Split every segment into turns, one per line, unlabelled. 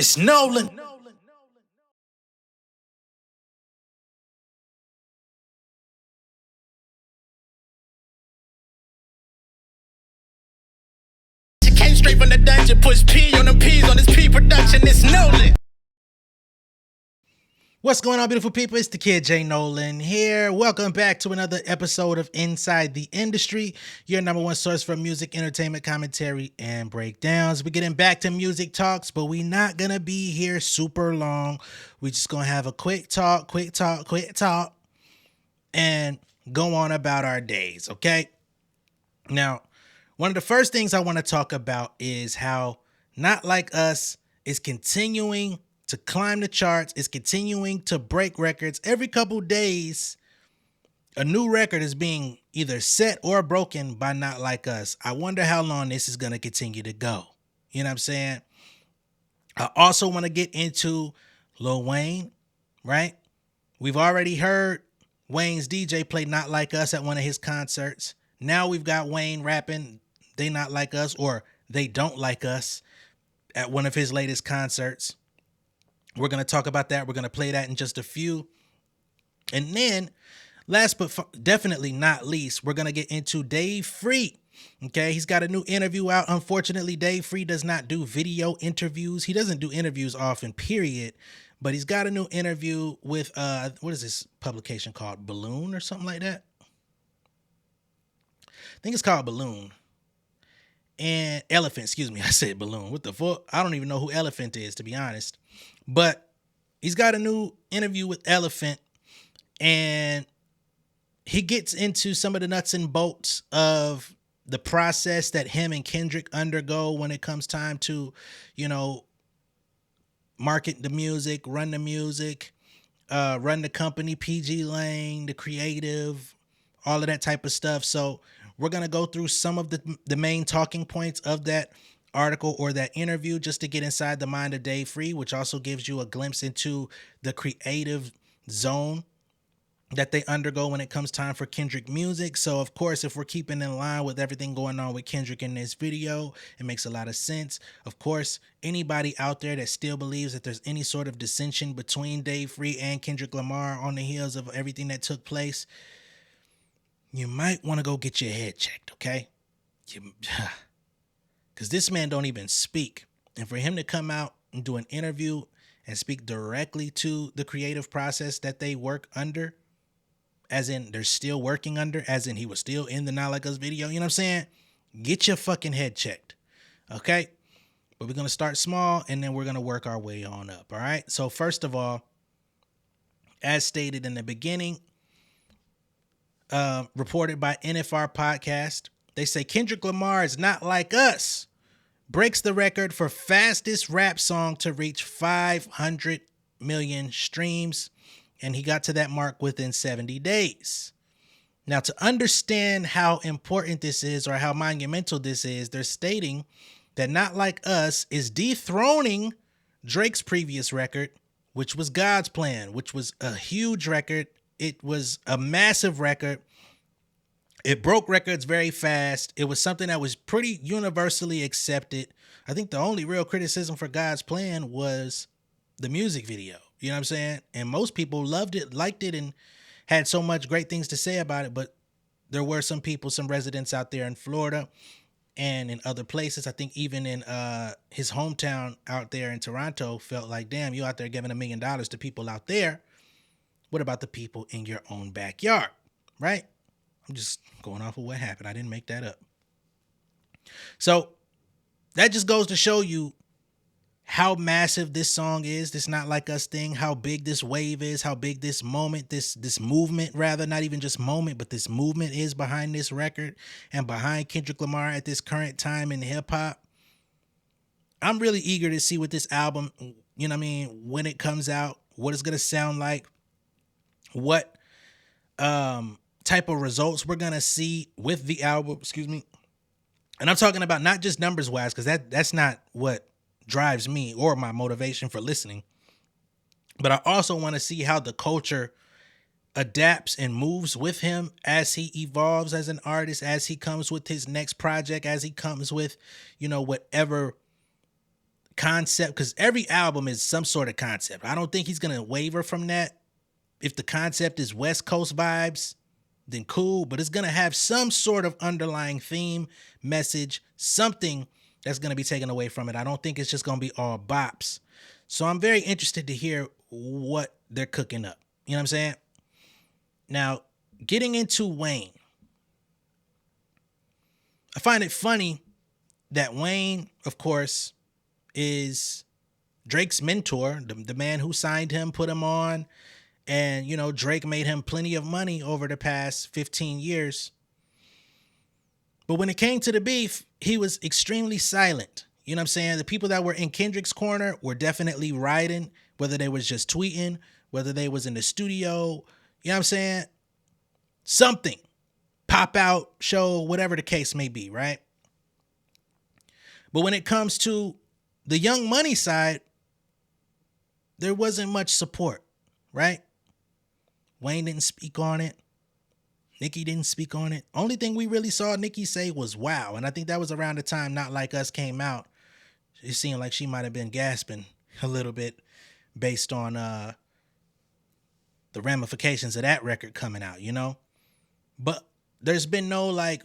It's Nolan. Came straight from the dungeon, push P on them P's on this P production. It's Nolan. What's going on, beautiful people? It's the kid J Nolan here. Welcome back to another episode of Inside the Industry, your number one source for music, entertainment, commentary, and breakdowns. We're getting back to music talks, but we're not gonna be here super long. We're just gonna have a quick talk, and go on about our days, okay? Now, one of the first things I want to talk about is how Not Like Us is continuing to climb the charts, is continuing to break records. Every couple days, a new record is being either set or broken by Not Like Us. I wonder how long this is going to continue to go. You know what I'm saying? I also want to get into Lil Wayne, right? We've already heard Wayne's DJ play Not Like Us at one of his concerts. Now we've got Wayne rapping They Not Like Us or They Don't Like Us at one of his latest concerts. We're going to talk about that. We're going to play that in just a few. And then, last but definitely not least, we're going to get into Dave Free. Okay, he's got a new interview out. Unfortunately, Dave Free does not do video interviews. He doesn't do interviews often, period. But he's got a new interview with, what is this publication called? Balloon or something like that? I think it's called Balloon. And Elephant, excuse me, I said Balloon. What the fuck? I don't even know who Elephant is, to be honest. But he's got a new interview with Elephant, and he gets into some of the nuts and bolts of the process that him and Kendrick undergo when it comes time to, you know, market the music, run the music, run the company, PG Lane, the creative, all of that type of stuff. So we're going to go through some of the main talking points of that article or that interview just to get inside the mind of Dave Free, which also gives you a glimpse into the creative zone that they undergo when it comes time for Kendrick music. So, of course, if we're keeping in line with everything going on with Kendrick in this video, it makes a lot of sense. Of course, anybody out there that still believes that there's any sort of dissension between Dave Free and Kendrick Lamar on the heels of everything that took place, you might want to go get your head checked, okay? Because this man don't even speak. And for him to come out and do an interview and speak directly to the creative process that they work under, as in they're still working under, as in he was still in the Not Like Us video, you know what I'm saying? Get your fucking head checked, okay? But we're going to start small, and then we're going to work our way on up, all right? So first of all, as stated in the beginning, reported by NFR Podcast, they say Kendrick Lamar is Not Like Us breaks the record for fastest rap song to reach 500 million streams, and he got to that mark within 70 days. Now, to understand how important this is or how monumental this is, they're stating that Not Like Us is dethroning Drake's previous record, which was God's Plan, which was a huge record. It was a massive record. It broke records very fast. It was something that was pretty universally accepted. I think the only real criticism for God's Plan was the music video. You know what I'm saying? And most people loved it, liked it, and had so much great things to say about it. But there were some people, some residents out there in Florida and in other places, I think even in his hometown out there in Toronto, felt like, damn, you out there giving $1 million to people out there. What about the people in your own backyard, right? I'm just going off of what happened. I didn't make that up. So that just goes to show you how massive this song is, this Not Like Us thing, how big this wave is, how big this moment, this movement, rather, not even just moment, but this movement is behind this record and behind Kendrick Lamar at this current time in hip hop. I'm really eager to see what this album, you know what I mean, when it comes out, what it's going to sound like, what type of results we're going to see with the album, excuse me. And I'm talking about not just numbers wise, because that's not what drives me or my motivation for listening. But I also want to see how the culture adapts and moves with him as he evolves as an artist, as he comes with his next project, as he comes with, you know, whatever concept, because every album is some sort of concept. I don't think he's going to waver from that. If the concept is West Coast vibes, then cool, but it's going to have some sort of underlying theme, message, something that's going to be taken away from it. I don't think it's just going to be all bops. So I'm very interested to hear what they're cooking up. You know what I'm saying? Now, getting into Wayne, I find it funny that Wayne, of course, is Drake's mentor, the man who signed him, put him on. And, you know, Drake made him plenty of money over the past 15 years. But when it came to the beef, he was extremely silent. You know what I'm saying? The people that were in Kendrick's corner were definitely riding, whether they was just tweeting, whether they was in the studio, you know what I'm saying? Something. Pop out, show, whatever the case may be, right? But when it comes to the Young Money side, there wasn't much support, right? Wayne didn't speak on it. Nicki didn't speak on it. Only thing we really saw Nicki say was wow. And I think that was around the time Not Like Us came out. It seemed like she might have been gasping a little bit based on the ramifications of that record coming out, you know? But there's been no like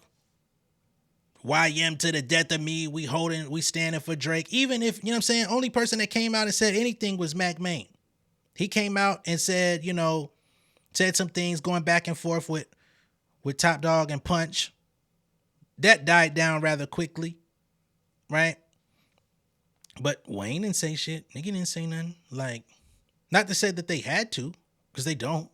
YM to the death of me. We standing for Drake. Even if, you know what I'm saying? Only person that came out and said anything was Mac Main. He came out and said, you know, said some things going back and forth with Top Dog and Punch. That died down rather quickly, right? But Wayne didn't say shit. Nigga didn't say nothing. Like, not to say that they had to, because they don't.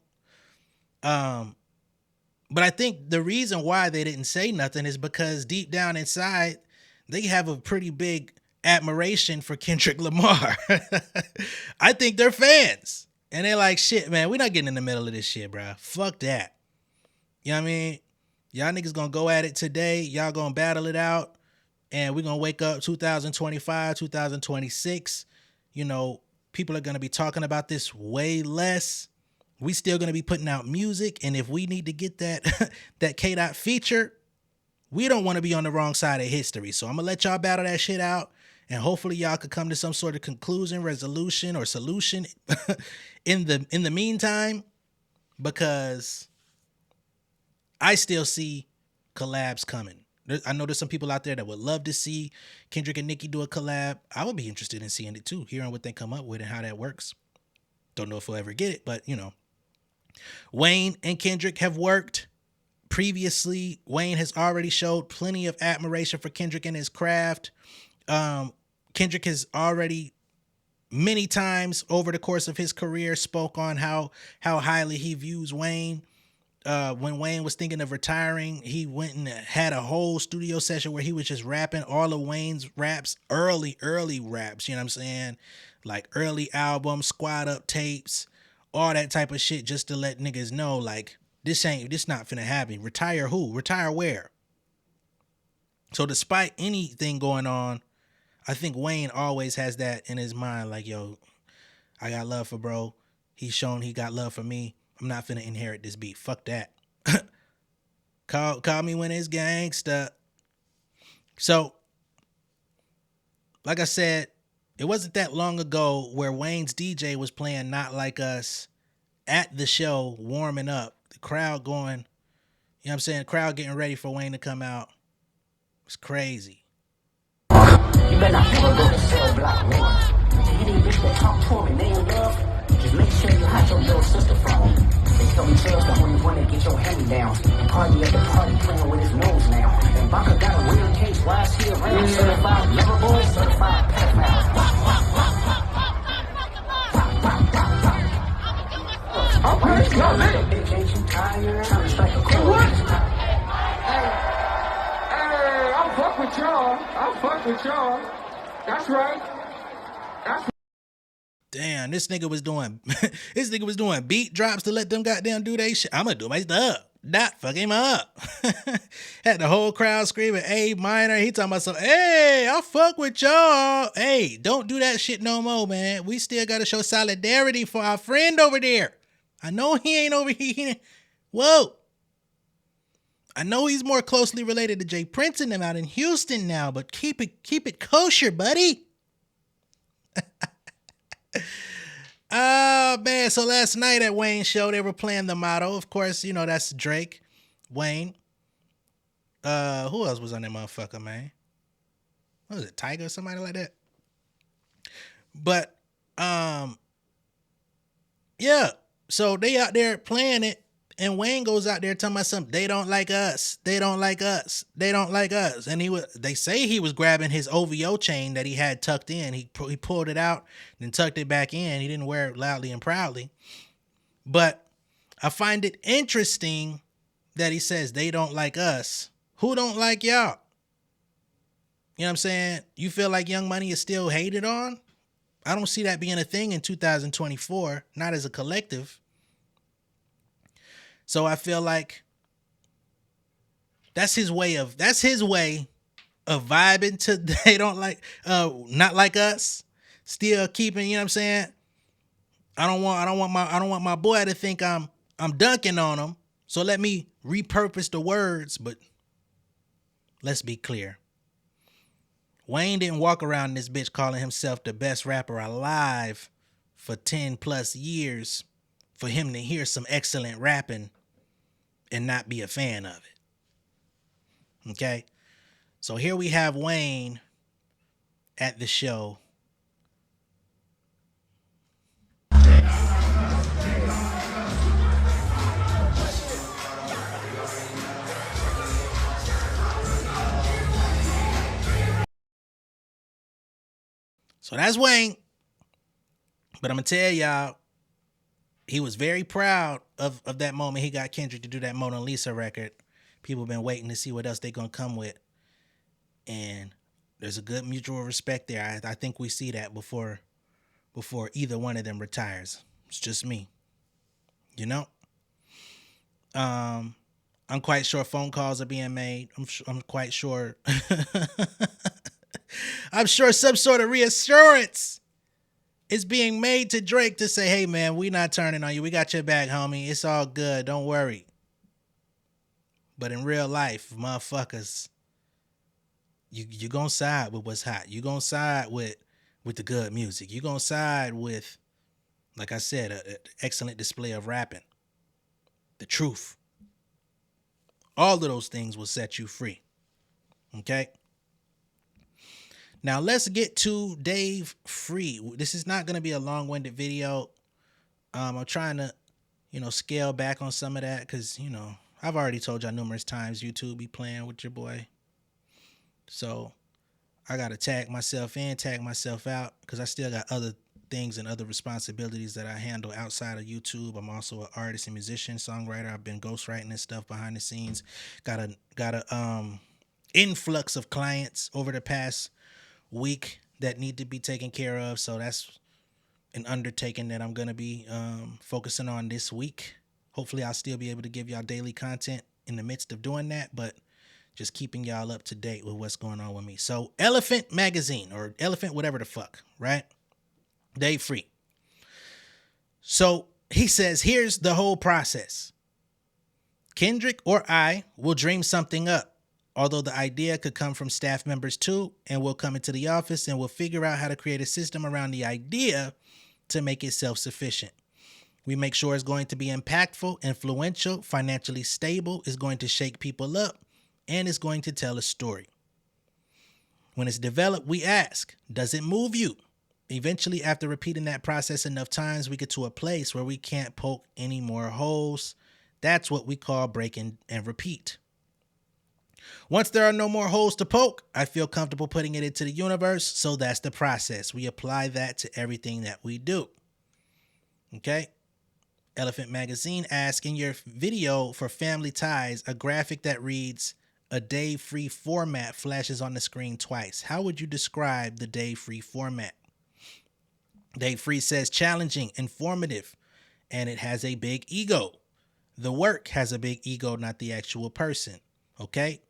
But I think the reason why they didn't say nothing is because deep down inside, they have a pretty big admiration for Kendrick Lamar. I think they're fans. And they're like, shit, man, we're not getting in the middle of this shit, bro. Fuck that. You know what I mean? Y'all niggas gonna go at it today. Y'all gonna battle it out. And we're gonna wake up 2025, 2026. You know, people are gonna be talking about this way less. We still gonna be putting out music. And if we need to get that, that K-Dot feature, we don't want to be on the wrong side of history. So I'm gonna let y'all battle that shit out. And hopefully y'all could come to some sort of conclusion, resolution, or solution in the meantime, because I still see collabs coming. I know there's some people out there that would love to see Kendrick and Nicki do a collab. I would be interested in seeing it too, hearing what they come up with and how that works. Don't know if we'll ever get it, but you know. Wayne and Kendrick have worked previously. Wayne has already showed plenty of admiration for Kendrick and his craft. Kendrick has already many times over the course of his career spoke on how highly he views Wayne. When Wayne was thinking of retiring, he went and had a whole studio session where he was just rapping all of Wayne's raps, early raps, you know what I'm saying? Like early albums, squad up tapes, all that type of shit, just to let niggas know, like, this not finna happen. Retire who? Retire where? So despite anything going on, I think Wayne always has that in his mind, like, yo, I got love for bro. He's shown he got love for me. I'm not finna inherit this beef. Fuck that. Call me when it's gangsta. So, like I said, it wasn't that long ago where Wayne's DJ was playing Not Like Us at the show, warming up. The crowd going, you know what I'm saying? Crowd getting ready for Wayne to come out. It's crazy.
You better not ever go to cell block one. To any bitch that talk to him and they in love, just make sure you hide your little sister from him. They tell me Tails the only one that get your hand-me-downs. The party at the party playing with his nose now. And Baka got a weird case, why is he around? Certified lover boy, certified pedophile. Okay, yo, man. Bitch, ain't you tired? Trying to strike a chord.
I fuck with y'all. That's right.
Damn, this nigga was doing beat drops to let them goddamn do they shit. I'm gonna do my stuff. Not fuck him up. Had the whole crowd screaming A minor. He talking about something. Hey, I fuck with y'all. Hey, don't do that shit no more, man. We still gotta show solidarity for our friend over there. I know he ain't over here. Whoa. I know he's more closely related to Jay Prince and them out in Houston now, but keep it kosher, buddy. Oh man, so last night at Wayne's show, they were playing the motto. Of course, you know that's Drake, Wayne. Who else was on that motherfucker, man? What was it, Tiger or somebody like that? But yeah. So they out there playing it, and Wayne goes out there talking about something. They don't like us. They don't like us. They don't like us. And they say he was grabbing his OVO chain that he had tucked in. He pulled it out, then tucked it back in. He didn't wear it loudly and proudly. But I find it interesting that he says they don't like us. Who don't like y'all? You know what I'm saying? You feel like Young Money is still hated on? I don't see that being a thing in 2024, not as a collective. So I feel like that's his way of vibing to they don't like not like us. Still keeping, you know what I'm saying? I don't want my boy to think I'm dunking on him. So let me repurpose the words, but let's be clear. Wayne didn't walk around this bitch calling himself the best rapper alive for 10 plus years for him to hear some excellent rapping and not be a fan of it. Okay? So here we have Wayne at the show. So that's Wayne. But I'm going to tell y'all, he was very proud of that moment he got Kendrick to do that Mona Lisa record. People have been waiting to see what else they're going to come with. And there's a good mutual respect there. I think we see that before either one of them retires. It's just me. You know? I'm quite sure phone calls are being made. I'm quite sure. I'm sure some sort of reassurance is being made to Drake to say, hey, man, we not turning on you. We got your back, homie. It's all good. Don't worry. But in real life, motherfuckers, you gonna side with what's hot. You gonna side with the good music. You gonna side with, like I said, an excellent display of rapping. The truth. All of those things will set you free. Okay? Now let's get to Dave Free. This is not going to be a long-winded video. I'm trying to, scale back on some of that because, I've already told y'all numerous times YouTube be playing with your boy. So I got to tag myself in, tag myself out because I still got other things and other responsibilities that I handle outside of YouTube. I'm also an artist and musician, songwriter. I've been ghostwriting and stuff behind the scenes. Got a influx of clients over the past week that need to be taken care of. So that's an undertaking that I'm going to be focusing on this week. Hopefully I'll still be able to give y'all daily content in the midst of doing that, but just keeping y'all up to date with what's going on with me. So Elephant Magazine or Elephant, whatever the fuck, right? Dave Free. So he says, here's the whole process. Kendrick or I will dream something up. Although the idea could come from staff members too, and we'll come into the office and we'll figure out how to create a system around the idea to make it self-sufficient. We make sure it's going to be impactful, influential, financially stable, is going to shake people up, and is going to tell a story. When it's developed, we ask, does it move you? Eventually, after repeating that process enough times, we get to a place where we can't poke any more holes. That's what we call breaking and repeat. Once there are no more holes to poke, I feel comfortable putting it into the universe, so that's the process. We apply that to everything that we do. Okay? Elephant Magazine asks, in your video for Family Ties, a graphic that reads, a Dave Free format flashes on the screen twice. How would you describe the Dave Free format? Dave Free says challenging, informative, and it has a big ego. The work has a big ego, not the actual person. Okay?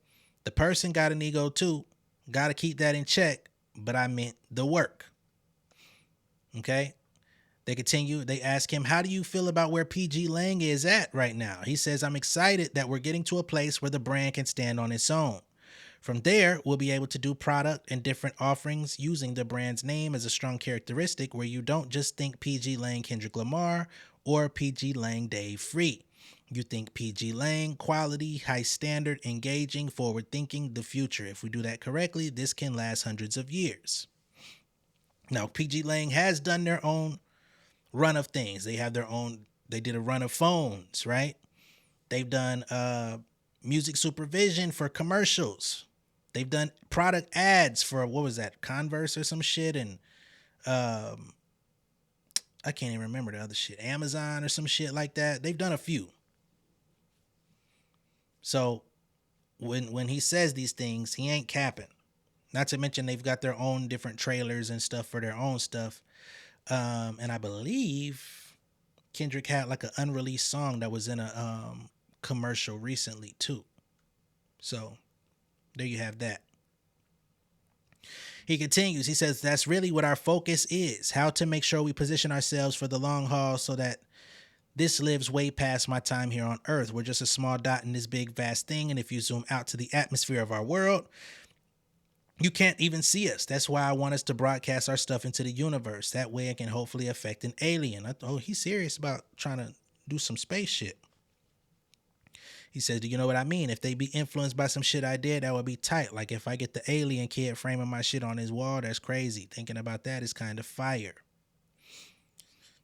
The person got an ego too. Got to keep that in check, but I meant the work. Okay? They continue. They ask him, how do you feel about where PG Lang is at right now? He says, I'm excited that we're getting to a place where the brand can stand on its own. From there, we'll be able to do product and different offerings using the brand's name as a strong characteristic where you don't just think PG Lang Kendrick Lamar or PG Lang Dave Free. You think PG Lang, quality, high standard, engaging, forward thinking, the future. If we do that correctly, this can last hundreds of years. Now, PG Lang has done their own run of things. They did a run of phones, right? They've done music supervision for commercials. They've done product ads for, what was that, Converse or some shit, and I can't even remember the other shit, Amazon or some shit like that. They've done a few. So when he says these things, he ain't capping. Not to mention they've got their own different trailers and stuff for their own stuff. And I believe Kendrick had like an unreleased song that was in a commercial recently too. So there you have that. He continues, he says, that's really what our focus is, how to make sure we position ourselves for the long haul so that this lives way past my time here on Earth. We're just a small dot in this big, vast thing. And if you zoom out to the atmosphere of our world, you can't even see us. That's why I want us to broadcast our stuff into the universe. That way it can hopefully affect an alien. He's serious about trying to do some space shit. He says, do you know what I mean? If they be influenced by some shit I did, that would be tight. Like if I get the alien kid framing my shit on his wall, that's crazy. Thinking about that is kind of fire.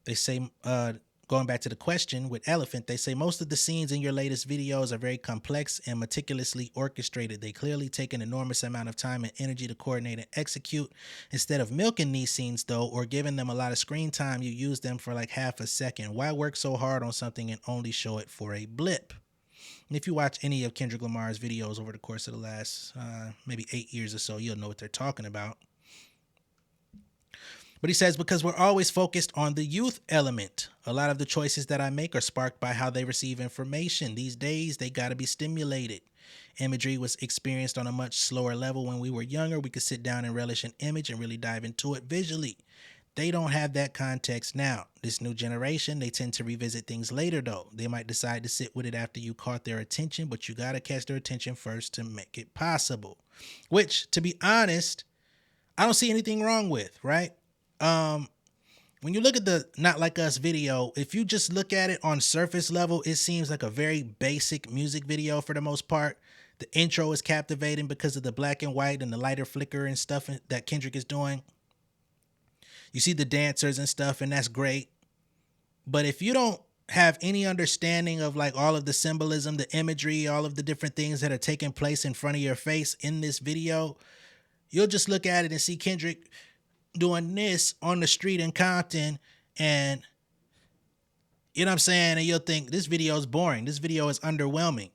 They say, going back to the question with Elephant, they say most of the scenes in your latest videos are very complex and meticulously orchestrated. They clearly take an enormous amount of time and energy to coordinate and execute. Instead of milking these scenes, though, or giving them a lot of screen time, you use them for like half a second. Why work so hard on something and only show it for a blip? And if you watch any of Kendrick Lamar's videos over the course of the last maybe 8 years or so, you'll know what they're talking about. But he says, because we're always focused on the youth element. A lot of the choices that I make are sparked by how they receive information. These days, they got to be stimulated. Imagery was experienced on a much slower level when we were younger. We could sit down and relish an image and really dive into it visually. They don't have that context now. This new generation, they tend to revisit things later, though. They might decide to sit with it after you caught their attention, but you got to catch their attention first to make it possible. Which, to be honest, I don't see anything wrong with, right? When you look at the Not Like Us video, if you just look at it on surface level, it seems like a very basic music video for the most part. The intro is captivating because of the black and white and the lighter flicker and stuff that Kendrick is doing. You see the dancers and stuff, and that's great. But if you don't have any understanding of like all of the symbolism, the imagery, all of the different things that are taking place in front of your face in this video, you'll just look at it and see Kendrick doing this on the street in Compton, and you know what I'm saying? And you'll think this video is boring. This video is underwhelming.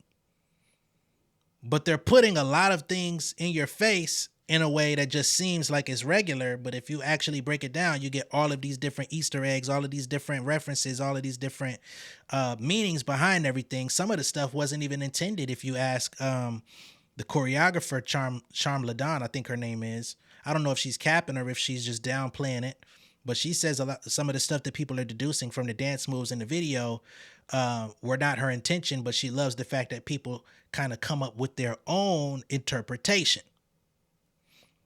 But they're putting a lot of things in your face in a way that just seems like it's regular. But if you actually break it down, you get all of these different Easter eggs, all of these different references, all of these different meanings behind everything. Some of the stuff wasn't even intended. If you ask the choreographer, Charm Ladon, I think her name is, I don't know if she's capping or if she's just downplaying it, but she says some of the stuff that people are deducing from the dance moves in the video were not her intention, but she loves the fact that people kind of come up with their own interpretation.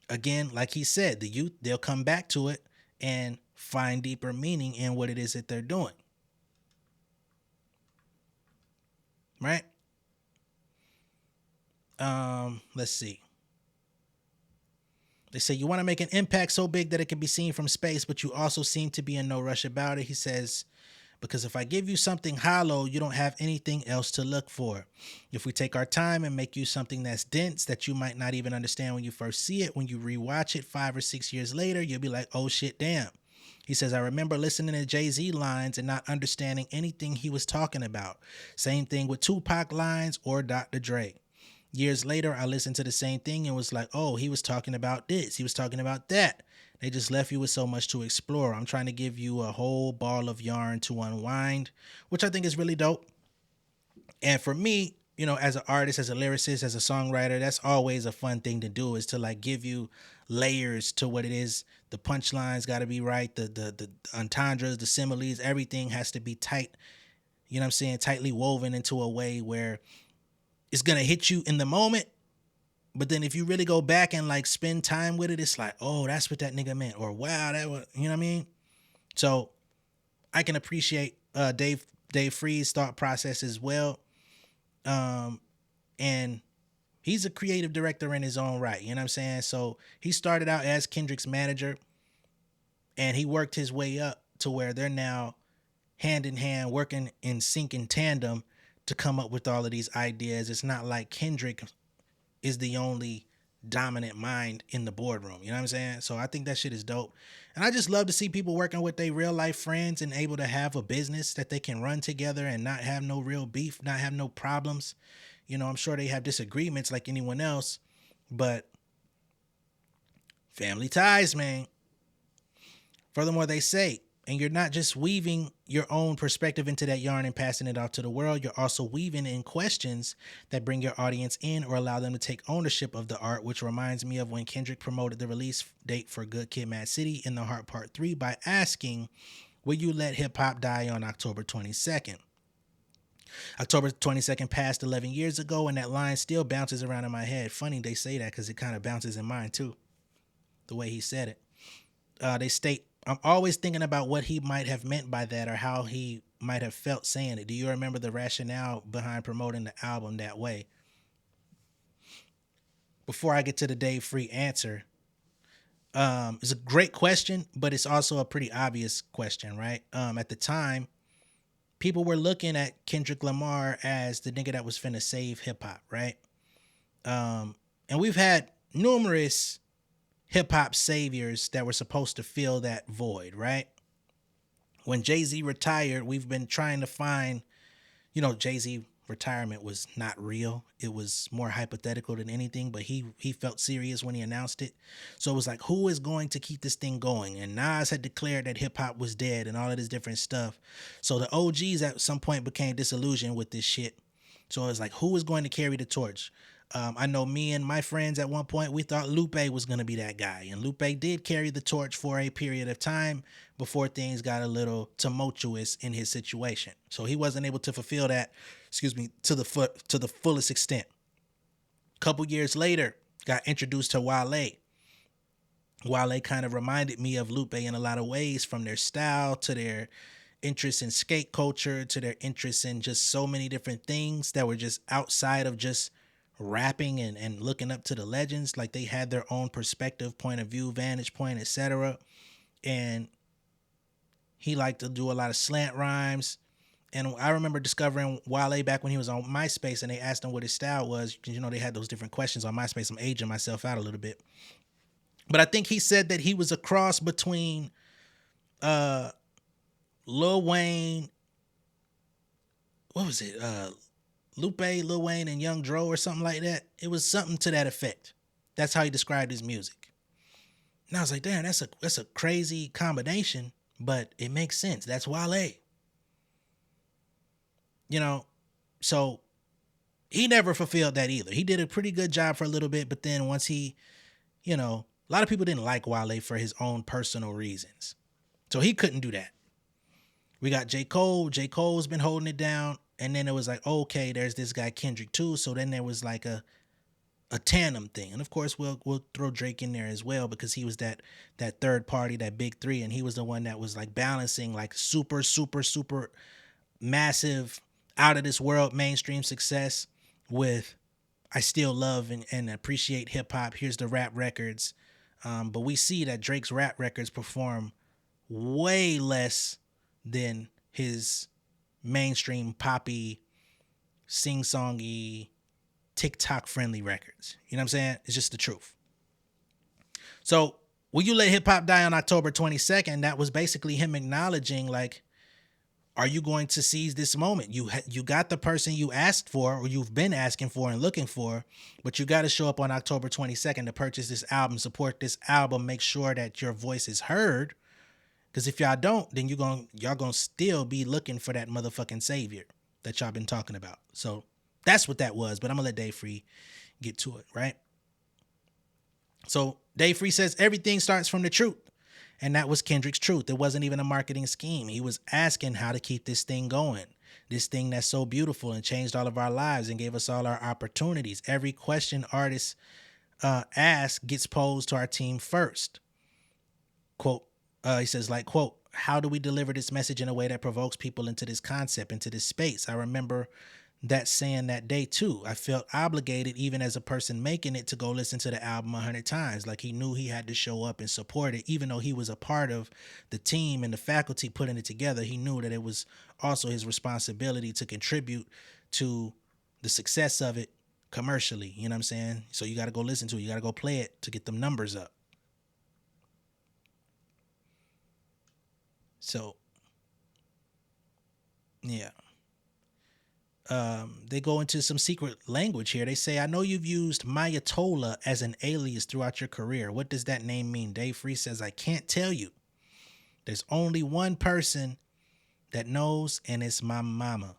Again, like he said, the youth, they'll come back to it and find deeper meaning in what it is that they're doing. Right? Let's see. They say you want to make an impact so big that it can be seen from space, but you also seem to be in no rush about it. He says, because if I give you something hollow, you don't have anything else to look for. If we take our time and make you something that's dense that you might not even understand when you first see it, when you rewatch it 5 or 6 years later, you'll be like, oh shit, damn. He says, I remember listening to Jay-Z lines and not understanding anything he was talking about. Same thing with Tupac lines or Dr. Dre. Years later, I listened to the same thing and was like, oh, he was talking about this. He was talking about that. They just left you with so much to explore. I'm trying to give you a whole ball of yarn to unwind, which I think is really dope. And for me, you know, as an artist, as a lyricist, as a songwriter, that's always a fun thing to do, is to like give you layers to what it is. The punchlines got to be right. The entendres, the similes, everything has to be tight. You know what I'm saying? Tightly woven into a way where it's going to hit you in the moment, But then if you really go back and like spend time with it, it's like, oh, that's what that nigga meant. Or wow, that was, you know what I mean? So I can appreciate Dave Free's thought process as well. And he's a creative director in his own right. You know what I'm saying? So he started out as Kendrick's manager, and he worked his way up to where they're now hand in hand, working in sync in tandem to come up with all of these ideas. It's not like Kendrick is the only dominant mind in the boardroom. You know what I'm saying? So I think that shit is dope. And I just love to see people working with their real life friends and able to have a business that they can run together and not have no real beef, not have no problems. You know, I'm sure they have disagreements like anyone else, but family ties, man. Furthermore, they say, and you're not just weaving your own perspective into that yarn and passing it out to the world, you're also weaving in questions that bring your audience in or allow them to take ownership of the art, which reminds me of when Kendrick promoted the release date for Good Kid, Mad City in the Heart Part 3 by asking, will you let hip hop die on October 22nd? October 22nd passed 11 years ago, and that line still bounces around in my head. Funny they say that because it kind of bounces in mine too, the way he said it. They state, I'm always thinking about what he might have meant by that or how he might have felt saying it. Do you remember the rationale behind promoting the album that way? Before I get to the Dave Free answer, it's a great question, but it's also a pretty obvious question, right? At the time, people were looking at Kendrick Lamar as the nigga that was finna save hip hop, right? And we've had numerous hip hop saviors that were supposed to fill that void, right? When Jay-Z retired, we've been trying to find, you know, Jay-Z retirement was not real. It was more hypothetical than anything, but he felt serious when he announced it. So it was like, who is going to keep this thing going? And Nas had declared that hip hop was dead and all of this different stuff. So the OGs at some point became disillusioned with this shit. So it was like, who is going to carry the torch? I know me and my friends at one point, we thought Lupe was going to be that guy. And Lupe did carry the torch for a period of time before things got a little tumultuous in his situation. So he wasn't able to fulfill that, to the fullest extent. A couple years later, got introduced to Wale. Wale kind of reminded me of Lupe in a lot of ways, from their style to their interest in skate culture to their interest in just so many different things that were just outside of just rapping and looking up to the legends. Like they had their own perspective, point of view, vantage point, etc. And he liked to do a lot of slant rhymes. And I remember discovering Wale back when he was on MySpace, and they asked him what his style was. You know, they had those different questions on MySpace. I'm aging myself out a little bit. But I think he said that he was a cross between Lil Wayne, what was it? Lupe, Lil Wayne, and Young Dro or something like that. It was something to that effect. That's how he described his music. And I was like, damn, that's a crazy combination, but it makes sense. That's Wale. You know, so he never fulfilled that either. He did a pretty good job for a little bit, but then once he, you know, a lot of people didn't like Wale for his own personal reasons. So he couldn't do that. We got J. Cole. J. Cole's been holding it down. And then it was like, okay, there's this guy Kendrick too. So then there was like a tandem thing. And of course, we'll throw Drake in there as well, because he was that third party, that big three. And he was the one that was like balancing like super, super, super massive, out of this world mainstream success with, I still love and appreciate hip hop. Here's the rap records. But we see that Drake's rap records perform way less than his mainstream poppy, sing-songy, TikTok-friendly records. You know what I'm saying? It's just the truth. So, will you let hip-hop die on October 22nd? That was basically him acknowledging, like, are you going to seize this moment? You got the person you asked for, or you've been asking for and looking for, but you got to show up on October 22nd to purchase this album, support this album, make sure that your voice is heard. Because if y'all don't, then y'all gonna still be looking for that motherfucking savior that y'all been talking about. So that's what that was. But I'm gonna let Dave Free get to it, right? So Dave Free says everything starts from the truth. And that was Kendrick's truth. It wasn't even a marketing scheme. He was asking how to keep this thing going. This thing that's so beautiful and changed all of our lives and gave us all our opportunities. Every question artists ask gets posed to our team first. Quote, he says, like, quote, how do we deliver this message in a way that provokes people into this concept, into this space? I remember that saying that day too. I felt obligated, even as a person making it, to go listen to the album 100 times. Like, he knew he had to show up and support it, even though he was a part of the team and the faculty putting it together. He knew that it was also his responsibility to contribute to the success of it commercially. You know what I'm saying? So you got to go listen to it. You got to go play it to get them numbers up. So, yeah. They go into some secret language here. They say, I know you've used Mayatola as an alias throughout your career. What does that name mean? Dave Free says, I can't tell you. There's only one person that knows, and it's my mama.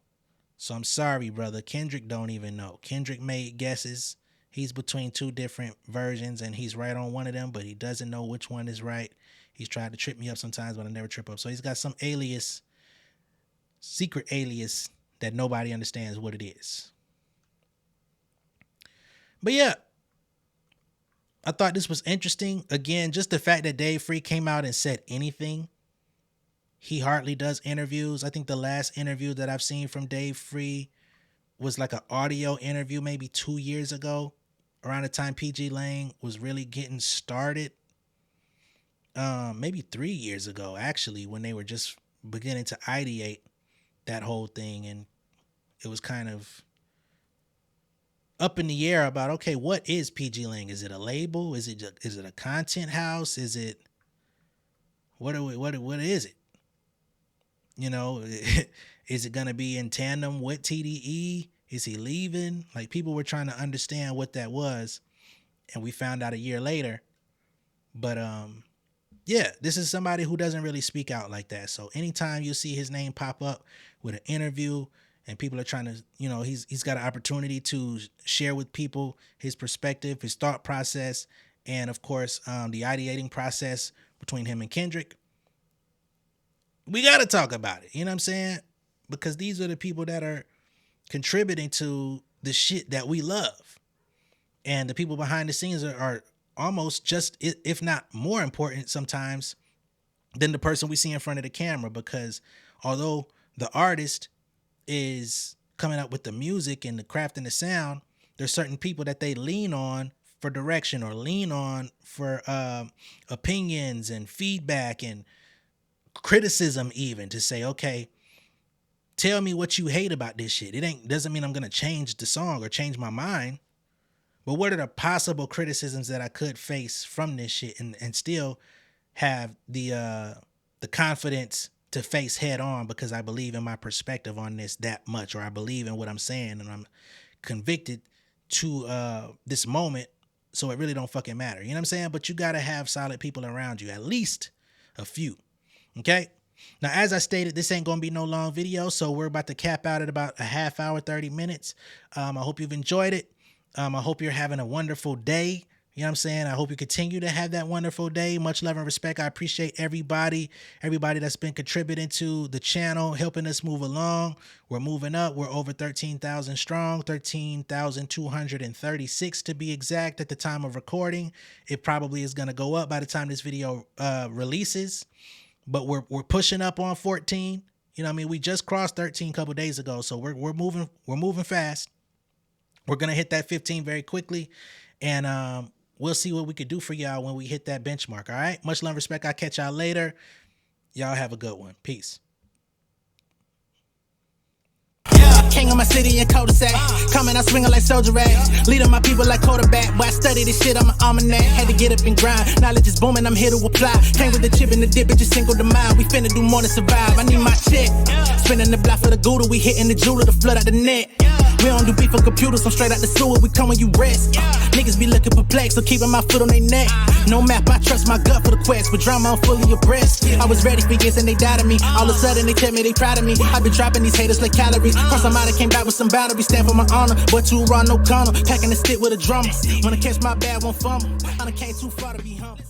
So I'm sorry, brother. Kendrick don't even know. Kendrick made guesses. He's between two different versions, and he's right on one of them, but he doesn't know which one is right. He's tried to trip me up sometimes, but I never trip up. So he's got some alias, secret alias, that nobody understands what it is. But yeah, I thought this was interesting. Again, just the fact that Dave Free came out and said anything. He hardly does interviews. I think the last interview that I've seen from Dave Free was like an audio interview maybe 2 years ago, around the time PG Lang was really getting started. Maybe 3 years ago, actually, when they were just beginning to ideate that whole thing, and it was kind of up in the air about, okay, what is PG Lang? Is it a label? Is it a content house? Is it what is it? You know, is it gonna be in tandem with TDE? Is he leaving? Like, people were trying to understand what that was, and we found out a year later. But yeah, this is somebody who doesn't really speak out like that. So anytime you see his name pop up with an interview and people are trying to, you know, he's got an opportunity to share with people his perspective, his thought process, and of course, the ideating process between him and Kendrick. We got to talk about it. You know what I'm saying? Because these are the people that are contributing to the shit that we love. And the people behind the scenes are almost just, if not more important sometimes than the person we see in front of the camera, because although the artist is coming up with the music and the craft and the sound, there's certain people that they lean on for direction or lean on for opinions and feedback and criticism, even to say, okay, tell me what you hate about this shit. Doesn't mean I'm going to change the song or change my mind. But what are the possible criticisms that I could face from this shit and still have the confidence to face head on, because I believe in my perspective on this that much, or I believe in what I'm saying and I'm convicted to this moment, so it really don't fucking matter. You know what I'm saying? But you got to have solid people around you, at least a few. Okay? Now, as I stated, this ain't going to be no long video, so we're about to cap out at about a half hour, 30 minutes. I hope you've enjoyed it. I hope you're having a wonderful day. You know what I'm saying? I hope you continue to have that wonderful day. Much love and respect. I appreciate everybody that's been contributing to the channel, helping us move along. We're moving up. We're over 13,000 strong, 13,236 to be exact at the time of recording. It probably is going to go up by the time this video releases, but we're pushing up on 14. You know what I mean? We just crossed 13 a couple days ago, so we're moving fast. We're going to hit that 15 very quickly, and we'll see what we could do for y'all when we hit that benchmark, all right? Much love and respect. I'll catch y'all later. Y'all have a good one. Peace.
King of my city and cul-de-sac. Coming out swinging like soldier rag. Leading my people like quarterback. Boy, I study this shit, I'm an almanac. Had to get up and grind. Knowledge is booming, I'm here to apply. Came with the chip and the dip, it just single the mind. We finna do more than survive. I need my check. Spinning the block for the Gouda. We hitting the jeweler to flood out the net. We don't do beef for computers, I'm straight out the sewer. We come when you rest. Niggas be looking perplexed, so keeping my foot on their neck. No map, I trust my gut for the quest. With drama, I'm fully abreast. I was ready for years and they doubted me. All of a sudden they tell me they proud of me. I been dropping these haters like calories. Cross them out, I came back with some boundaries. Stand for my honor, but too raw, no gunner. Packing the stick with a drummer. Wanna catch my bad, won't fumble. I done came too far to be humble.